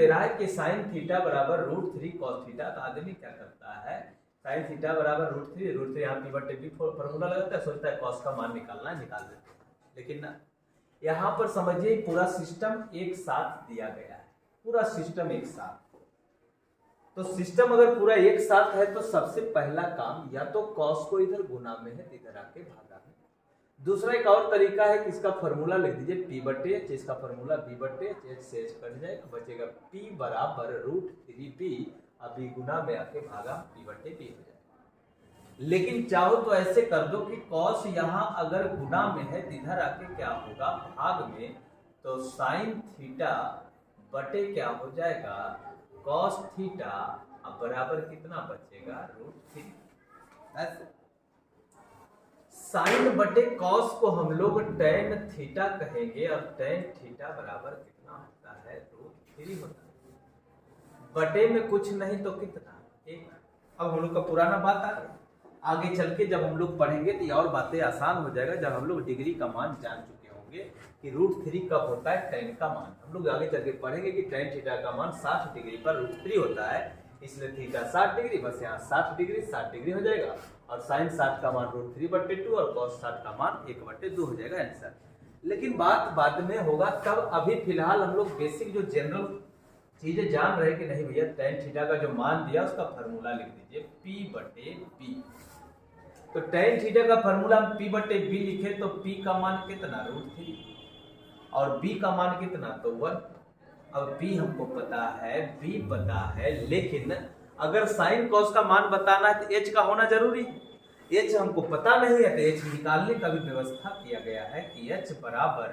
दे रहा है कि साइन थीटा बराबर √3 cos थीटा। तो आदमी क्या करता है, साइन थीटा बराबर √3 यहाँ पी बटे बी फॉर्मूला लगाता है, सोचता है कॉस का मान निकालना है, निकाल देते हैं। लेकिन ना, यहाँ पर समझिए पूरा सिस्टम एक साथ दिया गया है, पूरा सिस्टम एक साथ। तो सिस्टम अगर पूरा एक साथ है तो सबसे पहला काम या तो कॉस को इधर गुना में है, इधर आके भागा में। दूसरा एक और तरीका है कि इसका फॉर्मूला लिख दीजिए p बटे h, इसका फॉर्मूला b बटे h से h कट जाएगा, बचेगा p बराबर √3p, अभी गुना में आके भागा p बटे p हो जाएगा। लेकिन चाहो तो ऐसे कर दो कि कॉस यहाँ अगर गुना में है तो इधर आके क्या होगा भाग में, तो साइन थीटा बटे क्या हो जाएगा कॉस थीटा, अब बराबर कितना बचेगा √3। साइन बटे कॉस को हम लोग टेन थीटा कहेंगे, और टेन थीटा बराबर कितना होता है √3 होता है, बटे में कुछ नहीं तो कितना 1। अब हम लोग का पुराना बात आ गया, आगे चल के जब हम लोग पढ़ेंगे तो ये और बातें आसान हो जाएगा, जब हम लोग डिग्री का मान जान चुके होंगे कि √3 कब होता है टेन का मान। हम लोग आगे चल के पढ़ेंगे कि टेन थीटा का मान 60 डिग्री पर √3 होता है, इसलिए थीटा 60 डिग्री, बस यहाँ 60 डिग्री हो जाएगा, और साइन 60 का मान √3/2 और कॉस 60 का मान 1/2 हो जाएगा आंसर। लेकिन बात बाद में होगा तब, अभी फिलहाल हम लोग बेसिक जो जनरल चीजें जान रहे कि नहीं भैया टेन थीटा का जो मान दिया उसका फॉर्मूला लिख दीजिए p बटे b। तो टेन थीटा का फॉर्मूला हम p बटे b लिखे तो p का मान कितना √3 और b का मान कितना तो 1। अब b हमको पता है, b पता है, लेकिन अगर साइन कॉस का मान बताना है तो h का होना जरूरी है। h हमको पता नहीं है तो h निकालने का भी व्यवस्था किया गया है कि h बराबर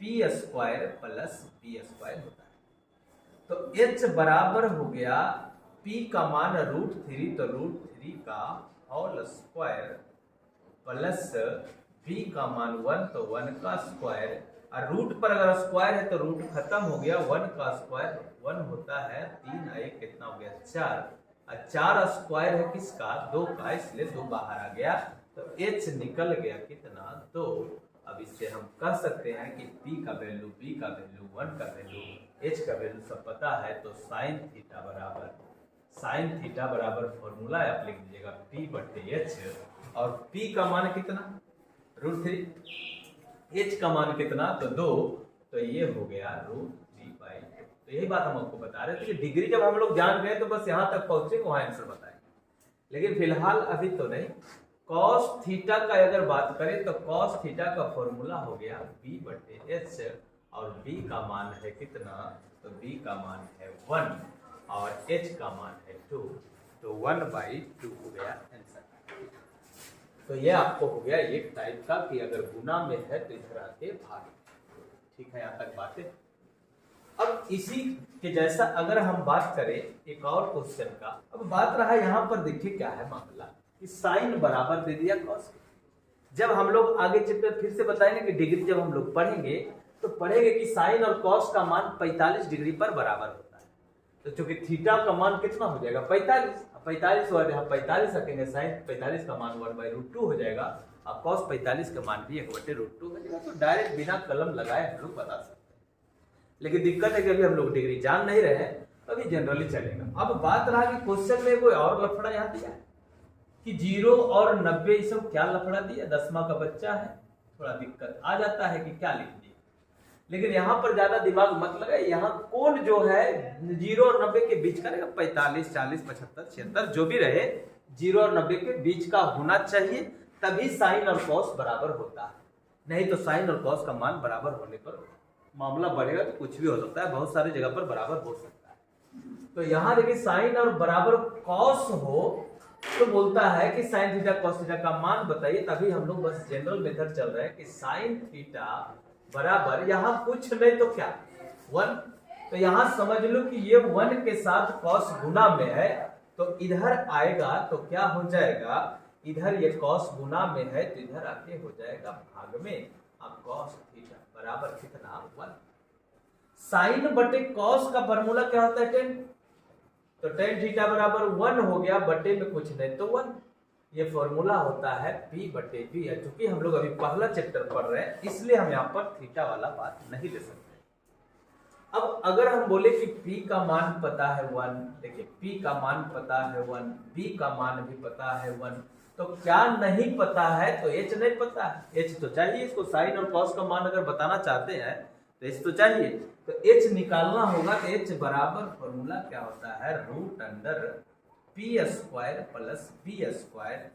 √p² प्लस p² होता है। तो h बराबर हो गया p का मान √3, तो √3 का होल स्क्वायर प्लस b का मान 1, तो 1 का स्क्वायर, और रूट पर अगर स्क्वायर है तो रूट खत्म हो गया, 1 का स्क्वायर 1 होता है, 3 1 कितना हो गया 4, और 4 स्क्वायर है किसका 2 का, इसलिए 2 बाहर आ गया, तो h निकल गया कितना 2। अब इससे हम कह सकते हैं कि p का वैल्यू, b का वैल्यू, 1 का वैल्यू, h का वैल्यू सब पता है, तो साइन थीटा बराबर फॉर्मूला आप लिख दीजिएगा p बटे h, और p का मान कितना √3, h का मान कितना तो 2, तो ये हो गया √3/2। तो यही बात हम आपको बता रहे थे कि डिग्री जब हम लोग जान गए तो बस यहाँ तक पहुंचे वहां आंसर बताएंगे, लेकिन फिलहाल अभी तो नहीं। कॉस थीटा का अगर बात करें तो कॉस थीटा का फॉर्मूला हो गया b बटे h, और b का मान है कितना तो b का मान है 1 और h का मान है 2, तो 1/2 हो गया आंसर। तो ये आपको हो गया एक टाइप का कि अगर गुना में है तो इधर आके भागे। ठीक है, यहाँ तक बातें। अब इसी के जैसा अगर हम बात करें एक और क्वेश्चन का, अब बात रहा यहाँ पर देखिए क्या है मामला कि साइन बराबर दे दिया कॉस के। जब हम लोग आगे चैप्टर फिर से बताएंगे कि डिग्री जब हम लोग पढ़ेंगे तो पढ़ेंगे कि साइन और कॉस का मान 45 डिग्री पर बराबर होता है। तो चूंकि थीटा का मान कितना हो जाएगा 45 और यहाँ 45 रखेंगे, साइन 45 का मान 1/√2 हो जाएगा, अब कॉस 45 का मान भी 1/√2 हो जाएगा। तो डायरेक्ट बिना कलम लगाए हम लोग बता सकते हैं, लेकिन दिक्कत है कि अभी हम लोग डिग्री जान नहीं रहे हैं, तो अभी जनरली चलेगा। अब बात रहा कि क्वेश्चन में कोई और लफड़ा यहाँ दिया है कि 0 और 90, ये सब क्या लफड़ा दिया, 10वां का बच्चा है, थोड़ा दिक्कत आ जाता है कि क्या लिख दिया, लेकिन यहाँ पर ज्यादा दिमाग मत लगाए। यहाँ कौन जो है 0 और 90 के बीच का रहेगा, 45 40 75 76 जो भी रहे 0 और 90 के बीच का होना चाहिए, तभी साइन और कॉस बराबर होता है। नहीं तो साइन और कॉस का मान बराबर होने पर मामला बढ़ेगा तो कुछ भी हो सकता है, बहुत सारी जगह पर बराबर हो सकता है। तो यहाँ देखिए साइन और बराबर कॉस हो तो बोलता है कि साइन थीटा कॉस थीटा का मान बताइए, तभी हम लोग बस जनरल मेथड चल रहे हैं कि साइन थीटा बराबर, यहाँ कुछ नहीं तो क्या 1, तो यहाँ समझ लो कि ये 1 के साथ कॉस गुना में है, तो इधर आएगा तो क्या हो जाएगा, इधर ये कॉस गुना में है तो इधर आके हो जाएगा भाग में। अब कॉस थीटा बराबर कितना 1। साइन बटे कॉस का फॉर्मूला क्या होता है 10, तो टेन थीटा बराबर 1 हो गया, बटे में कुछ नहीं तो 1, ये फॉर्मूला होता है p बटे b है। चूंकि हम लोग अभी पहला चैप्टर पढ़ रहे हैं इसलिए हम यहाँ पर थीटा वाला बात नहीं ले सकते। अब अगर हम बोले कि P का मान पता है 1, देखिए P का मान पता है 1, B का मान भी पता है 1, तो क्या नहीं पता है? तो H नहीं पता है। H तो चाहिए इसको, साइन और कॉस का मान अगर बताना चाहते हैं तो H तो चाहिए, तो H निकालना होगा। तो H बराबर फॉर्मूला क्या होता है? Root under P square plus B square.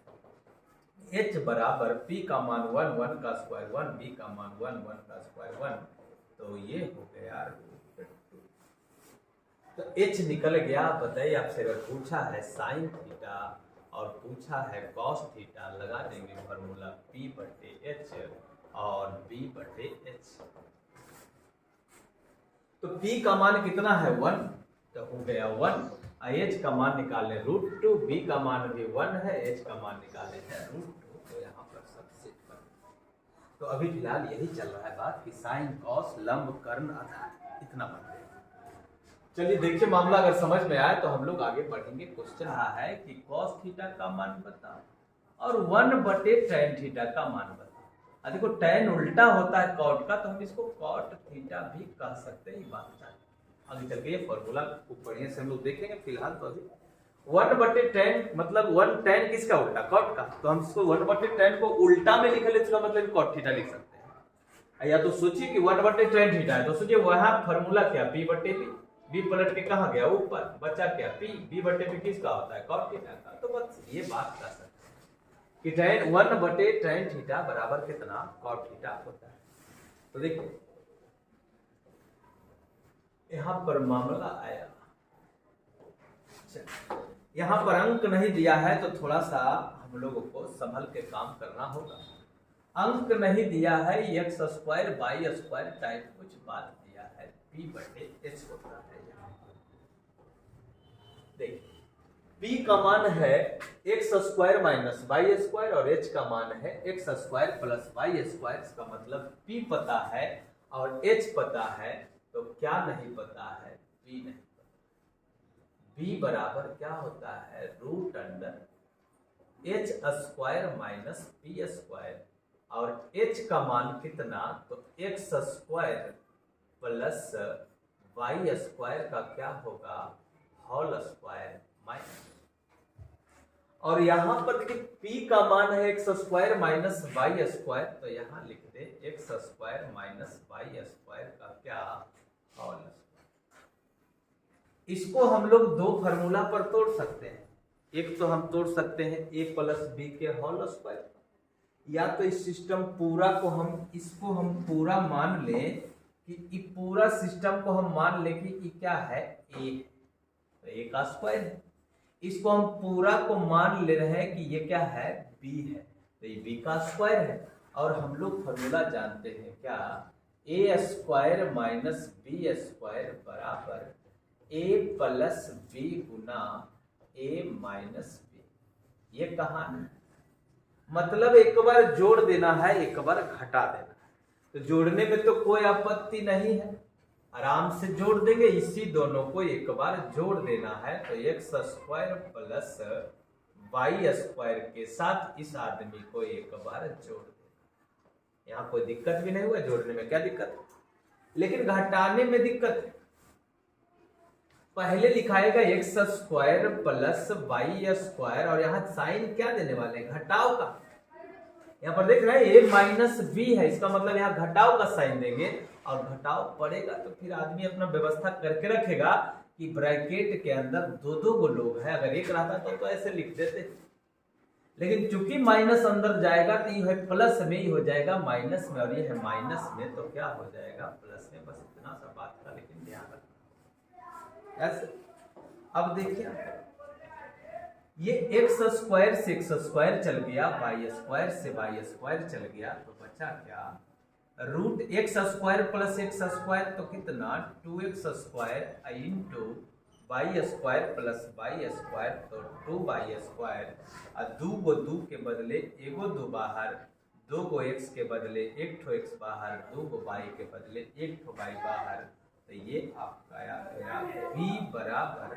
H बराबर P का मान 1, 1 का स्क्वायर 1, B का मान 1, 1 का स्क्वायर 1, तो ये हो गया रूट 2। तो H निकल गया। बताइए, आपसे अगर पूछा है साइन थीटा और पूछा है कॉस थीटा, लगा देंगे फॉर्मूला P बटे H और B बटे H। तो P का मान कितना है? 1, तो हो गया 1। H का मान निकाले रूट 2, B का मान भी 1 है, H का मान निकाले हैं रूट 2, तो यहाँ पर सबसे तो अभी फिलहाल यही चल रहा है बात कि साइन कॉस लंब कर्ण आधार इतना बनते हैं। चलिए देखिए, मामला अगर समझ में आए तो हम लोग आगे बढ़ेंगे। क्वेश्चन रहा है कि कॉस थीटा का मान बताओ और 1 बटे tan थीटा का मान बताओ। देखो tan उल्टा होता है कॉट का, तो हम इसको कॉट थीटा भी कह सकते हैं। बात आगे चल के ये फॉर्मूला को बढ़िया से हम लोग देखेंगे। फिलहाल तो अभी 1 बटे tan मतलब 1 tan किसका उल्टा? कॉट का, तो हम इसको 1 बटे tan को उल्टा में लिख ले, इसका मतलब कॉट थीटा लिख सकते हैं। या तो सोचिए कि 1 बटे tan थीटा है, तो सोचिए वहां फॉर्मूला क्या? P बटे P, B पलट के कहा गया ऊपर, बचा क्या? P, B बटे P किसका होता है? कॉट थीटा का। तो बस ये बात कर सकते हैं कि tan 1 बटे tan थीटा बराबर कितना? कॉट थीटा होता है। तो देखिए यहां पर मामला आया, यहां पर अंक नहीं दिया है तो थोड़ा सा हम लोगों को संभल के काम करना होगा। अंक नहीं दिया है, x square Y square type कुछ बात दिया है, P बटे H होता है। देखिए P का मान है x square minus Y square और H का मान है x square plus Y square. इसका मतलब P पता है और H पता है, तो क्या नहीं पता है? P नहीं पता। B बराबर क्या होता है? Root under H square minus P square, और H का मान कितना? तो X square plus Y square का क्या होगा? होल स्क्वायर माइनस, और यहाँ पर देखिए P का मान है x square minus Y square, तो यहाँ लिख दे x square minus Y square का क्या? Whole square. इसको हम लोग दो फार्मूला पर तोड़ सकते हैं। एक तो हम तोड़ सकते हैं a प्लस बी के होल स्क्वायर, या तो इस सिस्टम पूरा को हम इसको हम पूरा मान लें कि पूरा सिस्टम को हम मान लें कि क्या है? a, तो a का स्क्वायर है। इसको हम पूरा को मान ले रहे हैं कि ये क्या है? b है, तो ये b का स्क्वायर है। और हम लोग फार्मूला जानते हैं क्या? a square minus B square बराबर a प्लस बी गुना a माइनस बी। ये कहा है, मतलब एक बार जोड़ देना है, एक बार घटा देना है। तो जोड़ने में तो कोई आपत्ति नहीं है, आराम से जोड़ देंगे। इसी दोनों को एक बार जोड़ देना है, तो X square plus Y square के साथ इस आदमी को एक बार जोड़ देना। यहाँ कोई दिक्कत भी नहीं हुआ, जोड़ने में क्या दिक्कत है, लेकिन घटाने में दिक्कत है। पहले लिखाएगा x square plus Y square, और यहाँ साइन क्या देने वाले? घटाव का। यहाँ पर देख रहे हैं a माइनस बी है, इसका मतलब यहाँ घटाव का साइन देंगे, और घटाव पड़ेगा तो फिर आदमी अपना व्यवस्था करके रखेगा कि ब्रैकेट के अंदर दो गो लोग हैं। अगर एक रहता तो ऐसे लिख देते, लेकिन चूंकि माइनस अंदर जाएगा तो ये है प्लस में ही हो जाएगा माइनस में, और ये है माइनस में, तो क्या हो जाएगा? प्लस में। बस इतना सा बात का लेकिन ध्यान रखना ऐसे। अब देखिए ये एक्स स्क्वायर से एक्स स्क्वायर चल गया, वाई स्क्वायर से वाई स्क्वायर चल गया, तो बचा क्या? Root X square plus X square, तो कितना? 2x square into Y square plus Y square, तो 2y स्क्वायर। और दो के बदले एगो 2 बाहर, 2 x के बदले 1 x बाहर, 2 y के बदले 1 y बाहर, तो ये आपका आया v बराबर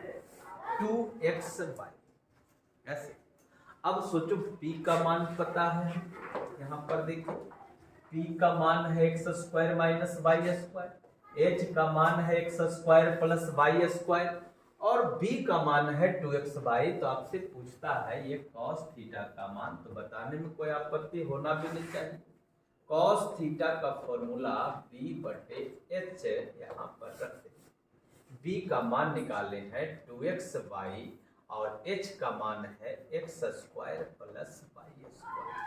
2xy। ऐसे अब सोचो P का मान पता है, यहाँ पर देखो P का मान है x square minus Y square, h का मान है x square plus Y square और b का मान है 2xy। तो आपसे पूछता है ये cos थीटा का मान, तो बताने में कोई आपत्ति होना भी नहीं चाहिए। cos थीटा का फॉर्मूला b बटे h यहाँ पर रखते हैं। b का मान निकाले हैं 2xy और h का मान है x square plus Y square.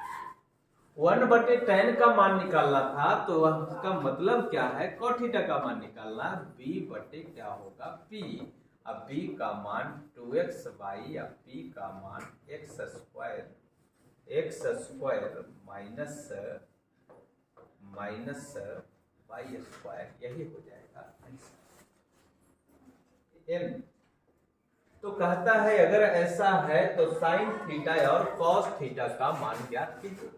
1/10 का मान निकालना था, तो उसका मतलब क्या है, cos थीटा का मान निकालना, b बटे क्या होगा p। अब b का मान 2xy, अब p का मान X square minus Y square, यही हो जाएगा n। तो कहता है अगर ऐसा है तो साइन थीटा और कॉस थीटा का मान ज्ञात कीजिए।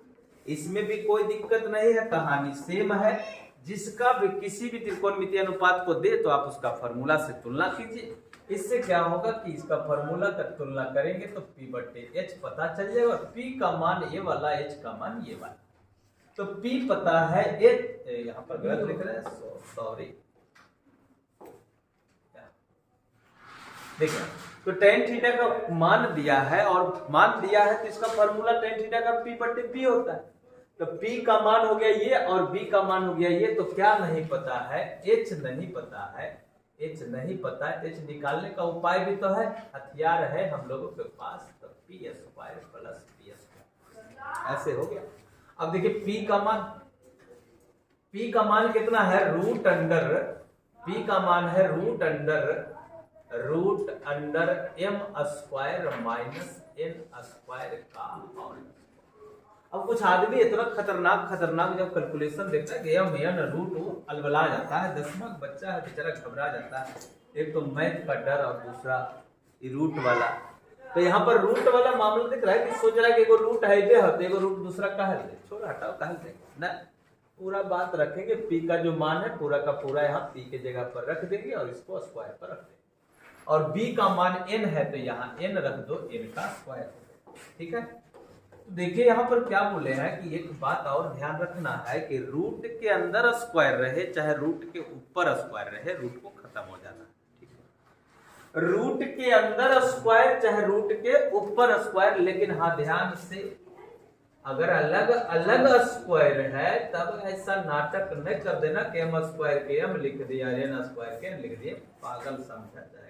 इसमें भी कोई दिक्कत नहीं है, कहानी सेम है। जिसका भी किसी भी त्रिकोणमितीय अनुपात को दे तो आप उसका फॉर्मूला से तुलना कीजिए। इससे क्या होगा कि इसका फॉर्मूला का तुलना करेंगे तो p बटे h पता चल जाएगा। p का मान ये वाला, h का मान ये वाला। तो p पता है, h यहाँ पर गलत लिख रहे हैं, सॉरी, देखिए तो tan थीटा का मान दिया है और मान दिया है तो इसका फॉर्मूला tan थीटा का p बटे p होता है। तो p का मान हो गया ये और b का मान हो गया ये। तो क्या नहीं पता है, h नहीं पता है, h नहीं पता है। h निकालने का उपाय भी तो है, हथियार है हम लोगों के पास। तो p square plus p square ऐसे हो गया। अब देखिए p का मान कितना है, रूट अंडर, p का मान है root under m square minus n square का होल। अब कुछ आदमी इतना खतरनाक जब कैलकुलेशन देखता है कि m n रूट अलबला जाता है। 10वां बच्चा है बेचारा, घबरा जाता है। एक तो मैथ का डर और दूसरा रूट वाला। तो यहाँ पर रूट वाला मामला दिख रहा है कि सोच रहा है कि एगो रूट है दे, एगो रूट दूसरा कह दे, छोड़ हटाओ कह दे ना। पूरा बात रखेंगे, p का जो मान है पूरा का पूरा यहाँ p के जगह पर रख देंगे और इसको स्क्वायर पर रख देंगे। और b का मान n है तो यहाँ n रख दो, n का स्क्वायर। ठीक है, तो देखिए यहाँ पर क्या बोले हैं कि एक बात और ध्यान रखना है कि रूट के अंदर स्क्वायर रहे चाहे रूट के ऊपर स्क्वायर रहे, रूट को खत्म हो जाना है। ठीक है, रूट के अंदर स्क्वायर चाहे रूट के ऊपर स्क्वायर, लेकिन हाँ ध्यान से अगर अलग अलग स्क्वायर है तब ऐसा नाटक नहीं कर देना कि m स्क्वायर के m लिख दिया, n स्क्वायर के n लिख दिए, पागल समझा जाएगा।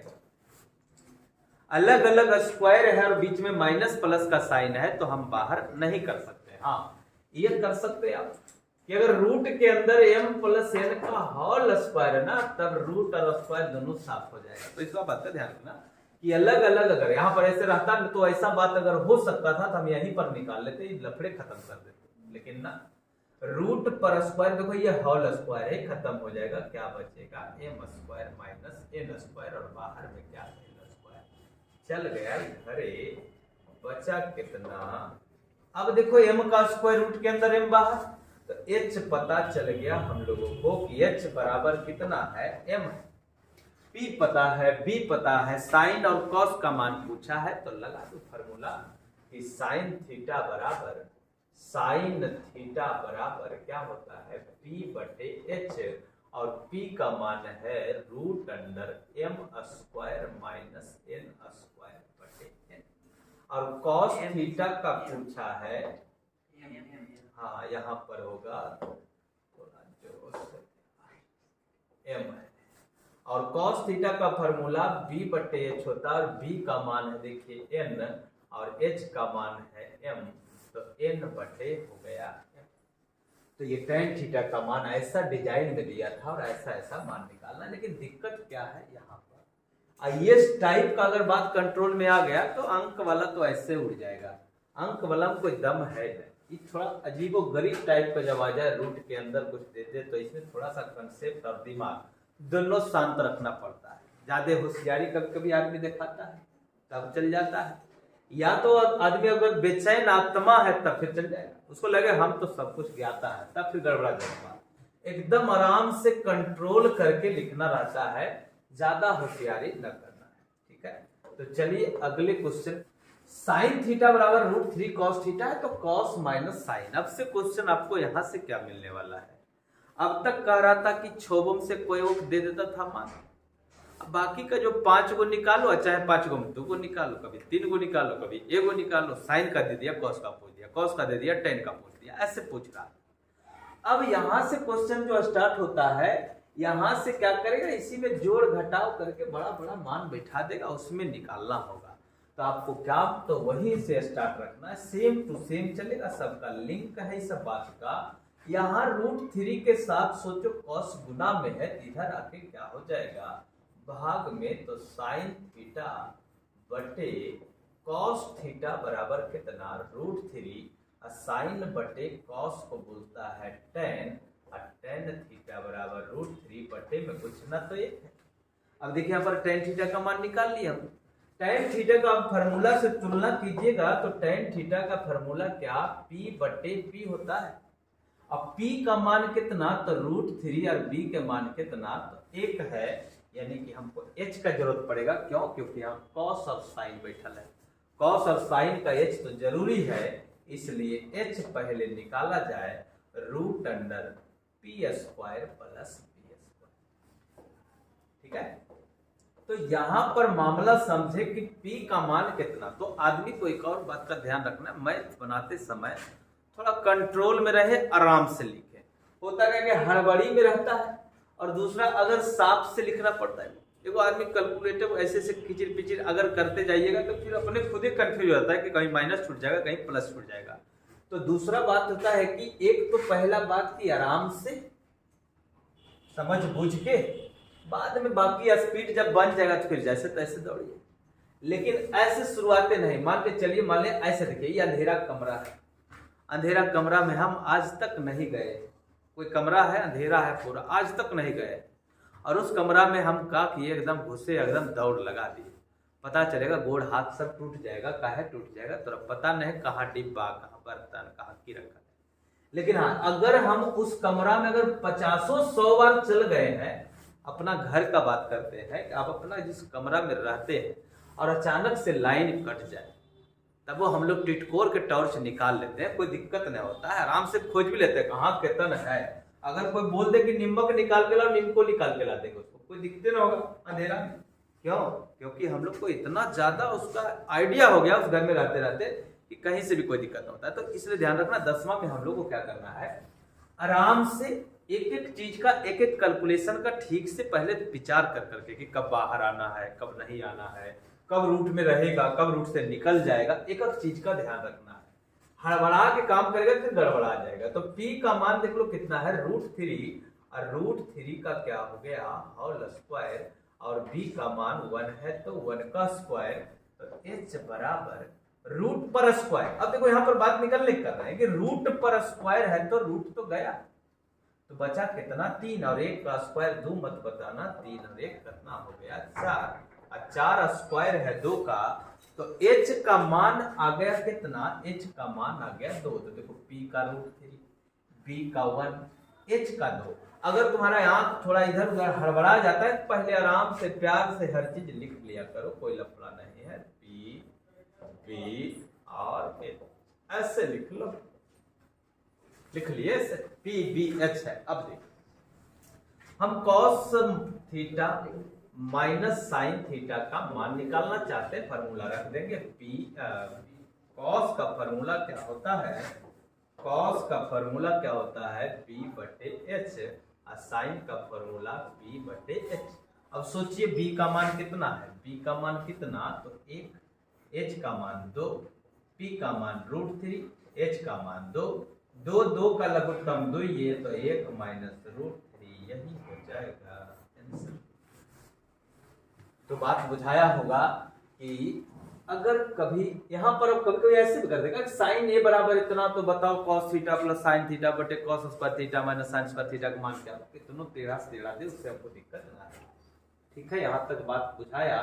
अलग अलग स्क्वायर है और बीच में माइनस प्लस का साइन है तो हम बाहर नहीं कर सकते। हाँ ये कर सकते आप कि अगर रूट के अंदर m प्लस n का होल स्क्वायर है ना, तब रूट और स्क्वायर दोनों साफ हो जाएगा। तो इस बात का ध्यान रखना कि अलग अलग अगर यहाँ पर ऐसे रहता तो ऐसा बात अगर हो सकता था तो हम यहीं पर निकाल लेते, लफड़े खत्म कर देते। लेकिन ना, रूट पर स्क्वायर, देखो ये होल स्क्वायर है, खत्म हो जाएगा। क्या बचेगा, m square minus n square और बाहर में क्या है चल गया घरे, बचा कितना। अब देखो m का स्क्वायर रूट के अंदर m बाहर, तो h पता चल गया हम लोगों को कि h बराबर कितना है, m है। p पता है, b पता है, साइन और कॉस का मान पूछा है तो लगा दो फॉर्मूला कि साइन थीटा बराबर क्या होता है, p बटे h और p का मान है root under m square minus n square बटे n। और cos थीटा का पूछा है, हाँ यहाँ पर होगा थोड़ा जो m है। और cos थीटा का फॉर्मूला b बटे h होता है और b का मान है देखिए n और h का मान है m, तो n बटे हो गया। तो ये tan थीटा का मान ऐसा डिजाइन में दिया था और ऐसा मान निकालना। लेकिन दिक्कत क्या है यहाँ पर, इस टाइप का अगर बात कंट्रोल में आ गया तो अंक वाला तो ऐसे उड़ जाएगा। अंक वाला में कोई दम है नहीं। ये थोड़ा अजीबो गरीब टाइप का जब आ जाए, रूट के अंदर कुछ दे दे, तो इसमें थोड़ा सा कंसेप्ट और दिमाग दोनों शांत रखना पड़ता है। ज्यादा होशियारी कभी कभी आदमी दिखाता है तब चल जाता है, या तो आदमी अगर बेचैन आत्मा है तब फिर चल जाएगा, उसको लगे हम तो सब कुछ ज्ञाता है, तब फिर गड़बड़ा जाएगा। एकदम आराम से कंट्रोल करके लिखना रहता है, ज्यादा होशियारी न करना है। ठीक है, तो चलिए अगले क्वेश्चन। साइन थीटा बराबर रूट 3 कॉस थीटा है तो कॉस माइनस साइन। अब से क्वेश्चन आपको यहां से क्या मिलने वाला है, अब तक कह रहा था कि क्षोभम से कोई वो दे देता था मान, अब बाकी का जो 5 गो निकालो, चाहे 5 गो में 2 गो निकालो, कभी 3 गो निकालो, कभी 1 गो निकालो, साइन का दे दिया, कॉस का पूछ दिया, कॉस का दे दिया, टेन का पूछ दिया, ऐसे पूछ रहा है। अब यहां से क्वेश्चन जो स्टार्ट होता है, यहां से क्या करेगा, इसी में जोड़ घटाव करके बड़ा बड़ा मान बैठा देगा, उसमें निकालना होगा। तो आपको क्या, तो वहीं से स्टार्ट रखना है, सेम टू सेम चलेगा, सबका लिंक है इस बात का। यहाँ √3 के साथ सोचो कॉस गुना में है, इधर आके क्या हो जाएगा भाग में, तो साइन थीटा बटे कॉस थीटा बराबर कितना √3, और साइन बटे कॉस को बोलता है टेन, और टेन थीटा बराबर √3 बटे में कुछ ना तो एक है। अब देखिए यहाँ पर टेन थीटा का मान निकाल लिया हम। टेन थीटा का आप फार्मूला से तुलना कीजिएगा तो टेन थीटा का फार्मूला क्या, P बटे P होता है। अब P का मान कितना, तो √3, और B के मान कितना, तो 1 है, यानी कि हमको H का जरूरत पड़ेगा। क्यों, क्योंकि यहाँ कॉस और साइन बैठल है, कॉस और साइन का H तो जरूरी है, इसलिए H पहले निकाला जाए, √P² प्लस B²। ठीक है, तो यहां पर मामला समझे कि P का मान कितना। तो आदमी को एक और बात का ध्यान रखना है, मैथ बनाते समय थोड़ा कंट्रोल में रहे, आराम से लिखे। होता क्या कि हड़बड़ी में रहता है, और दूसरा अगर साफ से लिखना पड़ता है। देखो आदमी कैलकुलेटर ऐसे से किचिर पिचिर अगर करते जाइएगा तो फिर अपने खुद ही कंफ्यूज होता है कि कहीं माइनस छूट जाएगा, कहीं प्लस छूट जाएगा। तो दूसरा बात होता है कि एक तो पहला बात की आराम से समझ बूझ के, बाद में बाकी स्पीड जब बन जाएगा तो फिर जैसे तैसे दौड़िए, लेकिन ऐसे शुरुआतें नहीं। मान के चलिए, मान ले ऐसे देखिए, ये अंधेरा कमरा है, अंधेरा कमरा में हम आज तक नहीं गए, कोई कमरा है अंधेरा है पूरा, आज तक नहीं गए, और उस कमरा में हम का किए, एकदम घुसे, एकदम दौड़ लगा दिए। पता चलेगा गोड़ हाथ सब टूट जाएगा, काहे टूट जाएगा तो पता नहीं, कहाँ डिब्बा, कहाँ बर्तन, कहाँ की रखा है। लेकिन हाँ, अगर हम उस कमरा में अगर 50-100 बार चल गए हैं, अपना घर का बात करते हैं कि आप अपना जिस कमरा में रहते हैं और अचानक से लाइन कट जाए, तब वो हम लोग टिटकोर के टॉर्च निकाल लेते हैं, कोई दिक्कत नहीं होता है, आराम से खोज भी लेते हैं कहाँ कितन है। अगर कोई बोल दे कि नीमक निकाल के लाओ, नीम को निकाल के ला देंगे, उसको कोई दिक्कत ना होगा अंधेरा में। क्यों, क्योंकि हम लोग को इतना ज्यादा उसका आइडिया हो गया उस घर में रहते रहते कि कहीं से भी कोई दिक्कत नहीं होता है। तो इसलिए ध्यान रखना, 10वां में हम लोग को क्या करना है, आराम से एक एक चीज का, एक एक कैलकुलेशन का ठीक से पहले विचार कर करके कि कब बाहर आना है, कब नहीं आना है, कब रूट में रहेगा, कब रूट से निकल जाएगा, एक एक चीज का ध्यान रखना है। हड़बड़ा के काम करेगा फिर गड़बड़ा जाएगा। तो P का मान देख लो कितना है √3, और √3 का क्या हो गया होल स्क्वायर, और B का मान 1 है तो 1 का स्क्वायर, तो H बराबर रूट पर स्क्वायर। अब देखो यहाँ पर बात निकलने कर रहे हैं कि रूट पर स्क्वायर है तो रूट तो गया, तो बचा कितना 3, और 1 का स्क्वायर 2 मत बताना, 3 और 1 कितना हो गया 4, और 4 स्क्वायर है 2 का, तो H का मान आ गया कितना, H का मान आ गया 2। तो देखो P का √3, B का 1, H का 2। अगर तुम्हारा आंख थोड़ा इधर उधर हड़बड़ा जाता है तो पहले आराम से प्यार से हर चीज लिख लिया करो, कोई लफड़ा नहीं है। P, B और H ऐसे लिख लो, लिख लिए P, B, H है। अब देखो हम cos theta minus sine theta का मान निकालना चाहते हैं, फार्मूला रख देंगे। कॉस का फार्मूला क्या होता है, कॉस का फार्मूला क्या होता है P बटे H, और साइन का फार्मूला P बटे H। अब सोचिए B का मान कितना है, B का मान कितना, तो 1, H का मान 2, P का मान √3, H का मान 2, 2 का लघुत्तम 2 ये, तो 1 माइनस √3, यही हो जाएगा आंसर। तो बात बुझाया होगा कि अगर कभी यहाँ पर अब कभी कभी ऐसे भी कर देगा कि साइन ए बराबर इतना, तो बताओ cos theta plus sine theta बटे cos square theta minus sine square theta का मान क्या, कितनों टेढ़ा दे, उससे आपको दिक्कत ना है। ठीक है, यहाँ तक बात बुझाया।